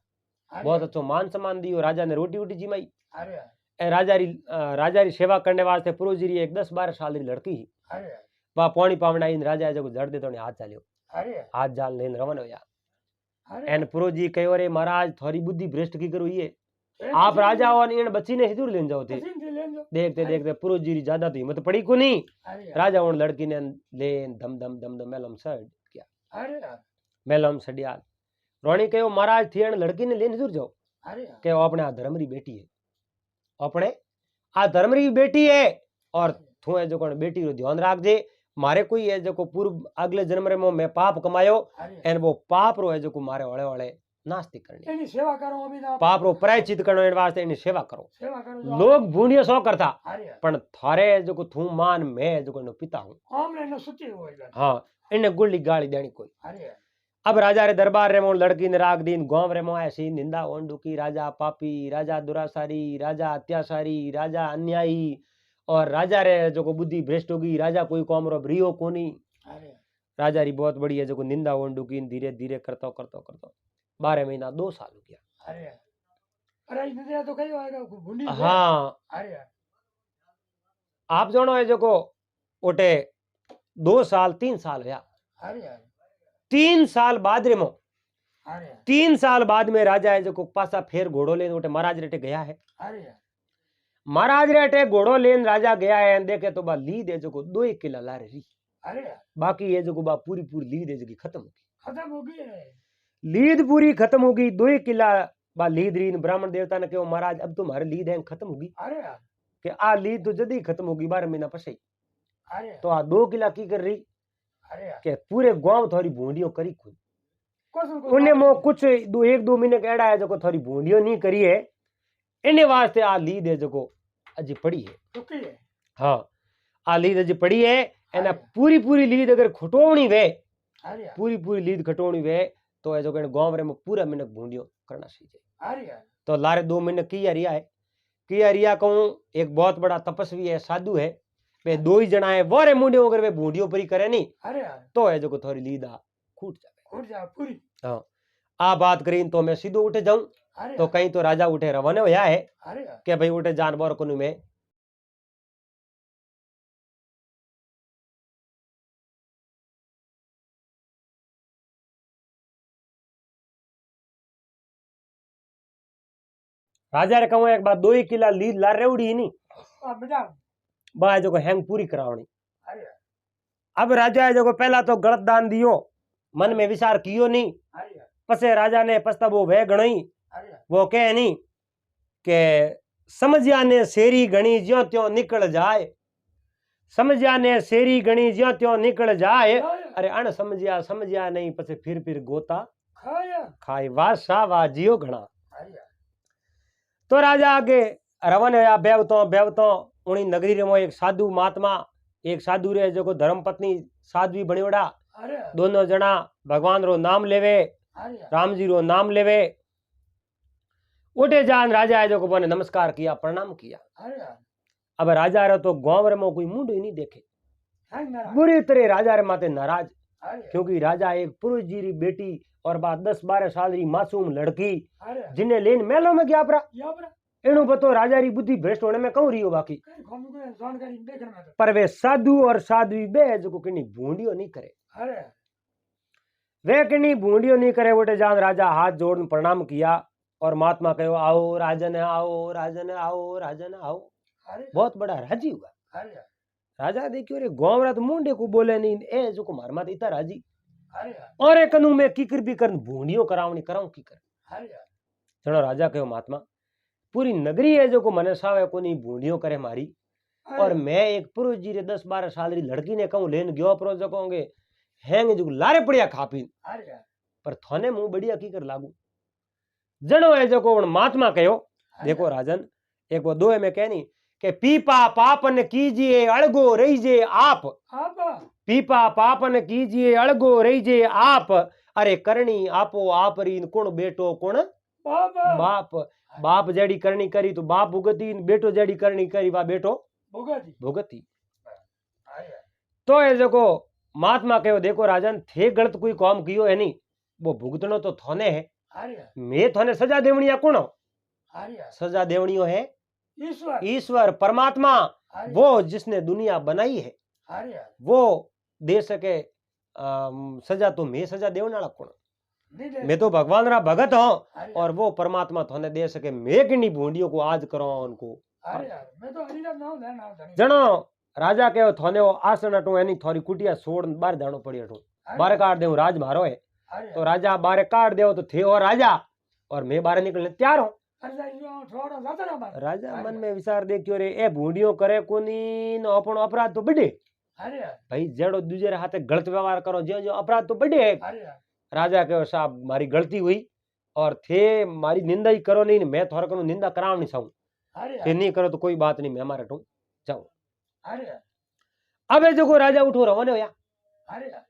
बहुत अच्छो मान सम्मान दियो राजा ने रोटी वोटी जिमाई अरे यार ए राजा री सेवा करने वास्ते पुरोहित जी री एक 10-12 साल री लड़की ही अरे यार वह पानी पावना इन राजा जो जड़ दे तो हाथ चालियो अरे यार हाथ जाल लेन रवन होया अरे एन पुरोहित जी कहो रे महाराज थोड़ी बुद्धि भ्रष्ट की करो ये आप राजा हो इन बच्ची ने हिदूर लेन जाओ थे देखते देखते पुरोहित जी री ज्यादा तो हिम्मत पड़ी को नहीं अरे यार राजा उन लड़की ने लेन धम धम धम धम मेलम सड़ किया अरे यार मेलम सडियाल रोणी कहो महाराज थी एन लड़की ने लेन हिदूर जाओ अरे यार के अपने आ धर्म री बेटी है अपने आ धर्म री बेटी है और तू है जो कौन बेटी रो ध्यान राख दे मारे कोई है जो पूर्व अगले जन्म रे मैं पाप कमायो अरे एन वो पाप रो है जो मारे वाले वाले नास्तिक करनी एनी सेवा करो अभी ना पाप रो प्रायश्चित करनो एन वास्ते एनी सेवा करो सेवा करो लोग भूंडियो सो करता अरे यार पण थारे जो थू मान मैं जो नो पिता हूं हमने न सुची हो गया हाँ इन्हें गुल्ली गाली देनी कोई अरे यार अब राजा रे दरबार रे मोन लड़की ने राग दीन गांव रे मो ऐसी निंदा ओंडू की राजा पापी राजा दुरासारी राजा अत्याचारी राजा अन्यायी और राजा रे जो को बुद्धि भ्रष्ट होगी राजा कोई कौम रो रियो कोनी अरे यार राजा री बहुत बड़ी है जो को निंदा ओंडू की धीरे धीरे करतो 12 महीना 2 साल हो गया। अरे यार अरे इधर तो कहीं आएगा भुंडी हाँ अरे यार आप जानो है जो को ओटे 2 साल 3 साल होया अरे यार 3 साल बाद रे मो अरे यार 3 साल बाद में राजा है जो को पासा फेर घोड़ो लेन ओटे महाराज रेटे गया है अरे यार महाराज रेटे घोड़ो लेन राजा गया है देखे तो बा लीद है जो को 2 किला लारे री अरे यार बाकी ये जो को बा पूरी पूरी लीद है जो की खत्म होगी खत्म हो गई है लीद पूरी खत्म होगी 2 किला बा लीद री ब्राह्मण देवता ने कहो महाराज अब तुम्हारी लीद है खत्म होगी अरे यार कि आ लीद तो जल्दी खत्म होगी 12 महीना पछे अरे यार तो आ 2 किला की कर रही अरे यार के पूरे गांव थोड़ी भूंडियो करी खुद कुछ उन्हें मो कुछ 1-2 महीने का एड़ा है जो को थोड़ी भूंडियो नहीं करी है इन्हें वास्ते आ लीद है जो को अजी पड़ी है चुकी है हाँ आ लीद अजी पड़ी है एना अरे पूरी पूरी लीद अगर खटोवनी वे अरे यार पूरी पूरी लीद खटोवनी वे तो है जो के गांव रे में पूरा मिनक भूंडियो करना सीखे अरे यार तो लारे 2 महीने की रिया है कि रिया कहूं एक बहुत बड़ा तपस्वी है साधु है वे 2 ही जना है वो रे मुंडियो अगर वे भूंडियो परी करे नहीं अरे यार तो है जो को थोड़ी लीदा खूट जावे उठ जा पूरी हाँ आ बात करीन तो मैं सीधो उठे जाऊं अरे तो कहीं तो राजा उठे रवाने होया है अरे यार कि भाई उठे जानवर को में राजा रे कहूं एक बात 2 ही किला लीद ला रेवड़ी ही नहीं बेटा बा जो को हैंग पूरी करावनी अरे यार अब राजा है जो को पहला तो गलत दान दियो मन में विचार कियो नहीं अरे यार पसे राजा ने पछतावो वे गणई अरे यार वो कहे नहीं के समझिया ने शेरी गणी ज्यो त्यों निकल जाए समझिया ने शेरी गणी ज्यो त्यों निकल जाए अरे अण समझिया नहीं पसे फिर गोता खाया खाई वासा वा जियो घना अरे यार तो राजा आगे रवन होया बेवतो उनी नगरी रे मो एक साधु महात्मा एक साधु रे जो को धर्म पत्नी साध्वी बणियोड़ा अरे दोनों जना भगवान रो नाम लेवे, अरे राम जी रो नाम लेवे। उठे जान राजा है जो को बोने नमस्कार किया, प्रणाम किया। अरे अब राजा रे तो गांव रे में कोई मुंड ही नहीं देखे, थैंक नारायण बुरी तरह राजा रे माते नाराज, अरे क्योंकि राजा एक पुरुष जी री बेटी और बात 10-12 साल री मासूम लड़की अरे जिन्हें लेन मेलो में गया परा, या पर एनु बतो राजा री बुद्धि भ्रष्ट होने में कहूं रियो बाकी। कहीं घूम के जानकारी देखने में तो पर वे साधु और साध्वी बे जो किनी भूंडियो नहीं करे, अरे वे किनी भूंडियो नहीं करे। उठे जान राजा हाथ जोड़ प्रणाम किया और महात्मा कहो आओ राजन आओ, राजन आओ, राजन आओ। अरे बहुत बड़ा राजी हुआ। अरे राजा देखियो रे गांव रात मुंडे को बोले नहीं, ए जो को मार मात इतना राजी अरे और एक कनु में कीकर भी कर भूंडियो करावनी कराऊं की कर। अरे चलो राजा कहो महात्मा पूरी नगरी है जो को मने सावे कोनी भूंडियो करे मारी, और मैं एक पुरुष जी रे 10-12 साल री लड़की ने कहूं लेन गयो प्रो जो कहूंगे हैंग जो लारे पड़िया खापी, अरे पर थोने मुंह बढ़िया की कर लागू। जनो है जो को महात्मा कहो देखो राजन एक वो दो है में कहनी के पीपा पापन कीजिए अड़गो रहीजे आप, आप पीपा पापन कीजिए अड़गो रहीजे आप, अरे करनी आपो आप री कुण बेटो कुण बाबा बाप, बाप जड़ी करनी करी तो बाप भुगती, बेटो जड़ी करनी करी वा बेटो भुगती भुगती। अरे तो ये देखो महात्मा कहो देखो राजन थे गलत कोई काम कियो है नहीं, वो भुगतनो तो थोने है, अरे मैं थोने सजा देवनिया कुण, अरे सजा देवनियो है ईश्वर ईश्वर परमात्मा, अरे वो जिसने दुनिया बनाई है अरे वो दे सके। सजा तो मैं सजा देवने वाला कौन, नहीं दे मैं तो भगवान रा भगत हूं, अरे और वो परमात्मा थोने दे सके। मैं किन्नी भूंडियों को आज करो उनको। अरे यार मैं तो हरी नाम नाम लेना धनी जनो राजा के थोने वो आसन हटू एनी थोड़ी कुटिया छोड़ बाहर जानो पड़ी हटू, बाहर काट देऊ राज मारो है। अरे तो राजा बाहर काट देव तो थे और राजा, और मैं बाहर निकलने तैयार हूं। अरे जो थोड़ा जाता ना बात राजा मन में विचार देखियो रे ए भूंडियो करे कोनी न अपनो अपराध तो बढ़े, अरे यार भाई जेड़ो दूजे रे हाथे गलत व्यवहार करो जो जो अपराध तो बढ़े है। अरे यार राजा कहो साहब मारी गलती हुई और थे मारी निंदा ही करो नहीं, मैं थोड़ा करूं निंदा कराव नहीं चाहूं, अरे थे यार नहीं करो तो कोई बात नहीं मैं हमारे हटूं जाऊं। अरे यार अब जो को राजा उठो रवाने होया, अरे यार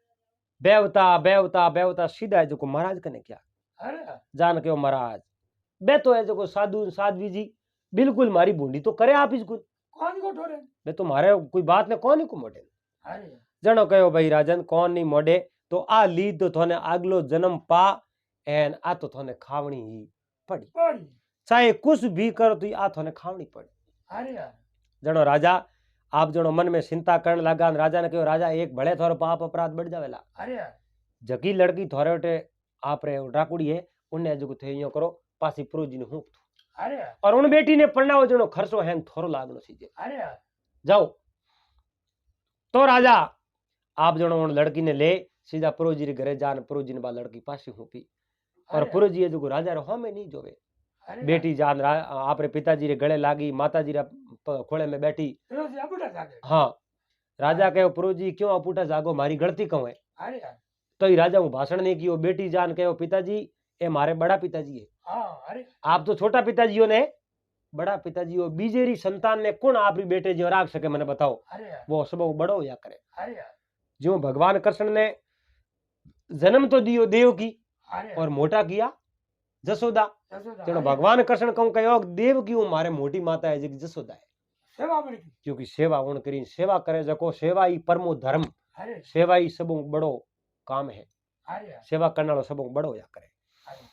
बेवता बेवता बेवता सीधा है जो को महाराज कने क्या अरे यार जान के महाराज बे तो है जो को साधु साध्वी जी बिल्कुल मारी बूंदी तो करे आप इसको, कौन को ठोरे बे तो मारे कोई बात ने कौन ही को मोड़े। अरे यार जनो कहो भाई राजन कौन नहीं मोड़े तो आ लीद तो थोने अगलो जन्म पा एन आ तो थोने खावणी ही पड़ी, बड़ी चाहे कुछ भी करो तो आ थोने खावणी पड़ी। अरे यार जनो राजा आप जनो मन में चिंता करने लगा, राजा ने कहो राजा एक भले थोड़ो पाप अपराध बढ़ जावेला, अरे यार जगी लड़की थोड़े उठे आप रे डाकुड़ी है उन्हें जो थे यो करो पासी पुरो जी ने हूं अरे यार और उन बेटी ने पढ़नाओ जनो खर्चो हैंग थोरो लागनो सीजे अरे यार जाओ। तो राजा आप जनो उन लड़की ने ले सीधा पुरो जी रे घरे जान पुरो जी ने बा लड़की पासी हूपी और अरे पुरो जी जो राजा रो हमें नहीं जोवे अरे यार बेटी जान आप रे पिताजी रे गले लागी, माता जी रे खोले में बैठी। रोज अबुटा जागे हाँ राजा कहो पुरो जी क्यों अपूटा जागो मारी गलती कहूं है, अरे यार तो ही राजा भाषण नहीं कियो। बेटी जान कहो पिताजी ए मारे बड़ा पिताजी है, हाँ अरे आप तो छोटा पिताजी ने बड़ा पिताजी हो, बीजेरी संतान ने कौन आप बेटे जो राख सके मैंने बताओ, अरे यार वो सब बड़ो या करे। अरे यार जो भगवान कृष्ण ने जन्म तो दियो देव की अरे और मोटा किया जसोदा, जसोदा चलो अरे भगवान कृष्ण कहूं कहो देव की वो मारे मोटी माता है जी जसोदा है, सेवा बड़ी की क्योंकि सेवा उन करी सेवा करे जको सेवा ही परमो धर्म, अरे सेवा ही सब बड़ो काम है, अरे यार सेवा करने वाला सब बड़ो या करे। अरे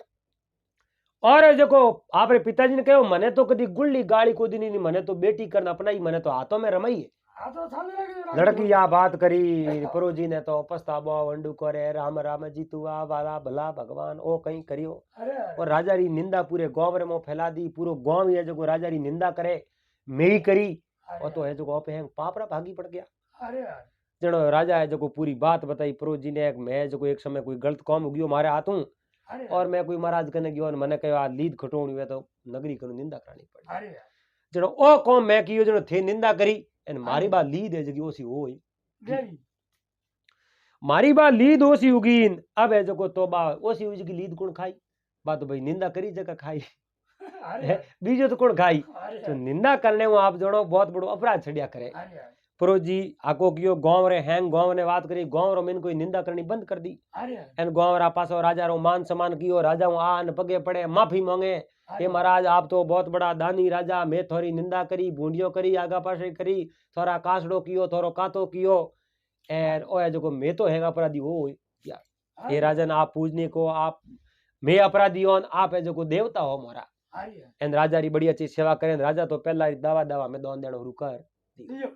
और जको आप रे पिताजी ने कहो मने तो कदी गुल्ली गाली को दी नहीं, मने तो बेटी करना अपनाई, मने तो हाथों में रमाई है। हाँ तो साल लड़की या बात करी पुरो जी ने तो पछताबो वंडू करे राम राम जी तू आ वाला भला भगवान ओ कहीं करियो, अरे यार और राजा री निंदा पूरे गांव रे में फैला दी, पूरो गांव ये जो राजा री निंदा करे मेरी करी अरे और तो है जो पे हैं पापरा भागी पड़ गया। अरे यार जनो राजा है जो पूरी बात बताई पुरो जी ने, मैं जो एक समय कोई गलत काम हो गयो मारे हाथों अरे और मैं कोई महाराज कने गयो मैंने कहो आ लीद खटोणी हुए तो नगरी कनु निंदा करानी पड़ी। अरे यार जनो ओ कौम मैं कियो जनो थे निंदा करी एन मारी बा लीद है जगी ओसी होई, गई मारी बा लीद ओसी उगीन। अब है जो तोबा ओसी उजगी लीद कौन खाई, बात तो भाई निंदा करी जगह खाई अरे यार बीजो तो कौन खाई, अरे तो यार निंदा करने में आप जनो बहुत बड़ो अपराध छड़िया करे। अरे यार पड़ोजी आको कियो गांव रे हैंग गांव ने बात करी गांव रो मिन कोई निंदा करनी बंद कर दी अरे एन गांव रा पासो राजा रो मान सम्मान कियो राजा आन पगे पड़े माफी मांगे हे महाराज आप तो बहुत बड़ा दानी राजा मैं थोड़ी निंदा करी बूंदियो करी आगा पासे करी थोड़ा कासड़ो कियो थोड़ो कातो कियो एन ओए जो मैं तो हैंग अपराधी हो हे राजन आप पूजने को आप मैं अपराधी हूं आप है जो देवता हो मोरा एन राजा री बड़ी अच्छी सेवा करे राजा तो पहला दावा दावा में दोन देनो शुरू कर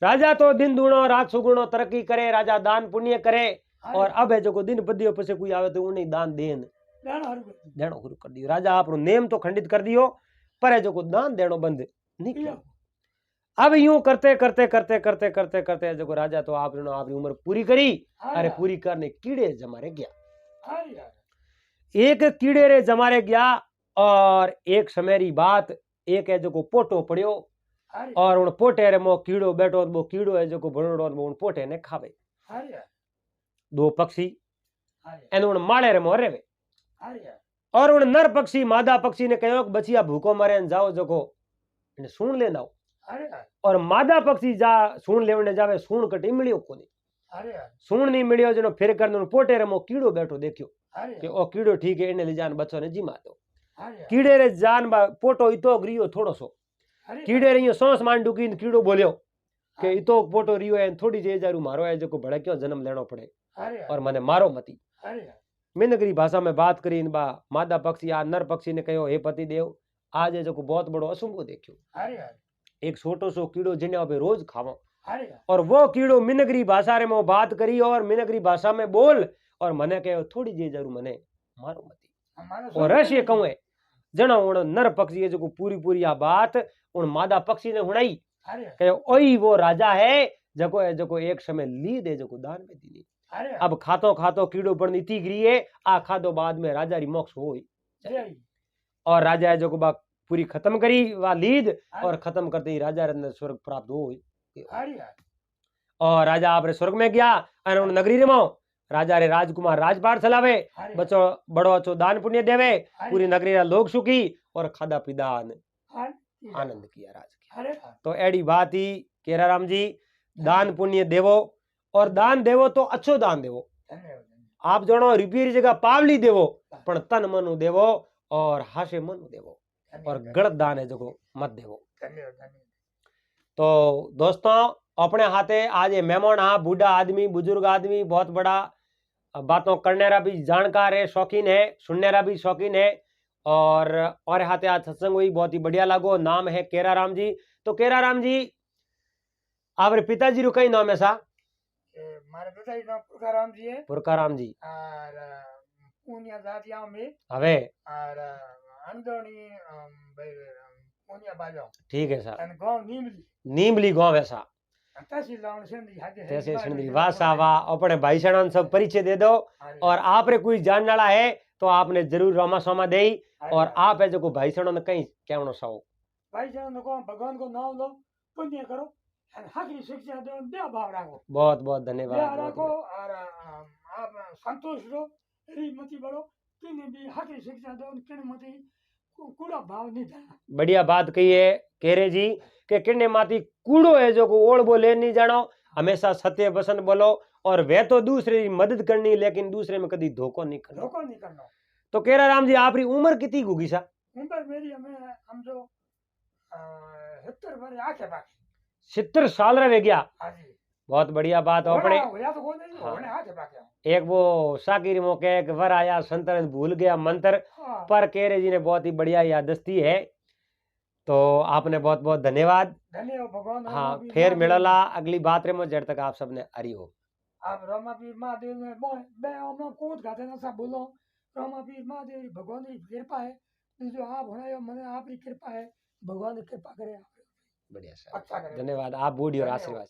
राजा तो दिन दूनो रात सुगुणो तरक्की करे राजा दान पुण्य करे और अब है जो दिन बदियो पसे कोई आवे तो उन्हें दान देन देनो शुरू कर दियो राजा आपनो नेम तो खंडित कर दियो पर है जो दान देनो बंद नहीं किया अब यूं करते करते करते करते करते करते जो राजा तो आपने आपकी उम्र पूरी करी अरे पूरी करने कीड़े जमारे गया एक कीड़े रे जमारे गया और एक समय री बात एक है जो पोटो पड़ियो और उन पोटे रे मो कीड़ो बैठो वो कीड़ो है जो भणड़ो उन पोटे ने खावे दो पक्षी एन उन माले रे मो रेवे और उन नर पक्षी मादा पक्षी ने कहो बचिया भूखो मरे जाओ जो सुन लेना और मादा पक्षी जा सूण लेवने जावे सूण कटी मिलियो कोनी सूण नहीं मिलियो जनो फिर कर पोटे रे मो कीड़ो बैठो देखियो कि ओ कीड़ो ठीक है इने ले जान बच्चों ने जिमा दो कीड़े रे जान पोटो इतो ग्रियो थोड़ो सो कीड़े रे सांस मान डुकी कीड़ो बोलियो कि इतो पोटो रियो है थोड़ी जे जारू मारो है जो बड़े क्यों जन्म लेनो पड़े और मने मारो मती मिनगरी भाषा में बात करी इन बा मादा पक्षी आ नर पक्षी ने कहो हे पति देव आज जो बहुत बड़ो असुंभो देखियो एक छोटो सो कीड़ो जिन्हें अबे रोज खावो और वो कीड़ो मिनगरी भाषा रे में बात करी और मिनगरी भाषा में बोल और मने कहो थोड़ी जी जरूर मने मारो मती और रश ये कहूँ जना उन नर पक्षी जो पूरी पूरी आ बात उन मादा पक्षी ने हुणाई कहो ओई वो राजा है जको एक समय ली दे जो दान में दी अब खातो खातो कीड़ो पर नीति गिरी आ खादो बाद में राजा री मोक्ष हो और राजा जो पूरी खत्म करी वा लीद और खत्म करते ही राजा रे स्वर्ग प्राप्त हो और राजा आपरे स्वर्ग में गया और उन नगरी रे मो राजा रे राजकुमार राजपाट चलावे बच्चो बड़ो अच्छो दान पुण्य देवे पूरी नगरी रा लोग सुखी और खादा पीदा आनंद किया राज की तो एडी बात ही केरा राम जी दान पुण्य देवो और दान देवो तो अच्छो दान देवो आप जणो रुपये जगह पावली देवो पण तन मनु देवो और हासे मनु देवो और गलत दान है जो मत देवो तो दोस्तों अपने हाथे आज ये मेहमान हाँ बूढ़ा आदमी बुजुर्ग आदमी बहुत बड़ा बातों करने रा भी जानकार है शौकीन है सुनने रा भी शौकीन है और हाथे आज सत्संग हुई बहुत ही बढ़िया लागो नाम है केरा राम जी तो केरा राम जी आपरे पिताजी रू कई नाम है सा मारे पिताजी नाम पुरकाराम जी है पुरकाराम जी और पूनिया जातिया में हवे और अंदोनी भाई पूनिया बाजो ठीक है सा गांव नीमली नीमली गांव है सा तहसील लाउन सिंधी हाजे तहसील सिंधी वाह सा वाह अपने भाई सणान सब परिचय दे दो और आप रे कोई जानने वाला है तो आपने जरूर रामा सोमा दे और आप है जो भाई सणान कहीं कहनो साओ भाई सणान को भगवान को नाम लो पुण्य करो हकरी शिक्षा दो दया भाव रखो बहुत बहुत धन्यवाद दया रखो और आप संतोष रो री मती बड़ो किने भी हकरी शिक्षा दो किने मती कूड़ा भाव नहीं था बढ़िया बात कही है केरे जी के किन्ने माती कूड़ो है जो ओढ़ बोले नहीं जानो हमेशा सत्य वचन बोलो और वे तो दूसरे की मदद करनी लेकिन दूसरे में कभी धोखो नहीं करना तो केरा राम जी आपरी उम्र कितनी होगी सा उम्र मेरी हम जो 70 वर्ष आके बाकी 70 साल रह गया हां जी बहुत बढ़िया बात अपने होया तो कोई नहीं होने आके बाकी एक वो साकिर मोके एक वर आया संतन भूल गया मंत्र पर केरे जी ने बहुत ही बढ़िया यादस्ती है तो आपने बहुत बहुत धन्यवाद भगवान हाँ फिर मिलला अगली बात रे में जड़ तक आप सबने हरि हो आप रमापीर महादेव ने मैं हम कोट गाते ना सब बोलो रमापीर महादेव भगवान की कृपा है जो आप होना मैंने आपकी कृपा है भगवान की कृपा करे आप बढ़िया अच्छा धन्यवाद आप बूढ़ी और आशीर्वाद